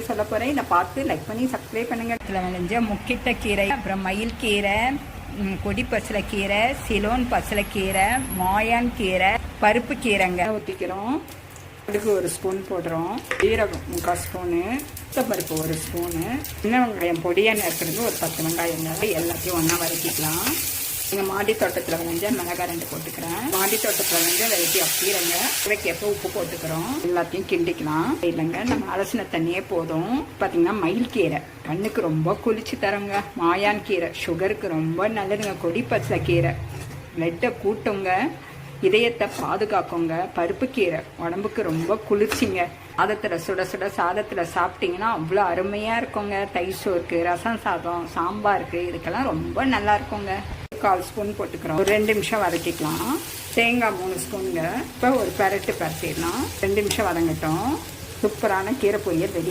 சொல்ல போகிறேன். இதை பார்த்து லைக் பண்ணி சப்ஸ்கிரைப் பண்ணுங்க. இதில் விளைஞ்ச முக்கிட்ட கீரை, அப்புறம் மயில் கீரை, கொடி பசலைக்கீரை, சிலோன் பசலைக்கீரை, மாயான் கீரை, பருப்பு கீரைங்க ஊற்றிக்கிறோம். கடுகு 1 ஸ்பூன் போடுறோம். ஜீரகம் 3/4 ஸ்பூனு, பருப்பு 1 ஸ்பூனு, சின்ன வெங்காயம் பொடியாக நறுக்கிறது ஒரு 10 வெங்காயங்க. எல்லாத்தையும் ஒன்றா வதக்கிக்கலாம். எங்கள் மாடி தோட்டத்தில் விளைஞ்ச மிளகாய் 2 போட்டுக்கிறேன். மாடி தோட்டத்தில் விளைஞ்ச வெரைட்டி அப்பீரங்க. இவைக்கேற்ப உப்பு போட்டுக்கிறோம். எல்லாத்தையும் கிண்டிக்கலாம். இல்லைங்க, நம்ம அலசின தண்ணியே போதும். பார்த்தீங்கன்னா மயில் கீரை கண்ணுக்கு ரொம்ப குளிச்சு தரோங்க. மாயான் கீரை சுகருக்கு ரொம்ப நல்லதுங்க. கொடி பச்சை கீரை பிளட்டை கூட்டுங்க, இதயத்தை பாதுகாக்குங்க. பருப்பு கீரை உடம்புக்கு ரொம்ப குளிர்ச்சிங்க. சாதத்தில் சுட சுட சாதத்தில் சாப்பிட்டீங்கன்னா அவ்வளோ அருமையாக இருக்குங்க. தயிர் சோறுக்கு, ரசம் சாதம், சாம்பாருக்கு இதுக்கெல்லாம் ரொம்ப நல்லா இருக்குங்க. 1/4 ஸ்பூன் போட்டுக்கிறோம். ஒரு 2 நிமிஷம் வதக்கிக்கலாம். தேங்காய் 3 ஸ்பூனுங்க. இப்போ ஒரு பெரட்டு பரட்டிடலாம். 2 நிமிஷம் வதங்கட்டும். சூப்பரான கீரை பொரியல் ரெடி.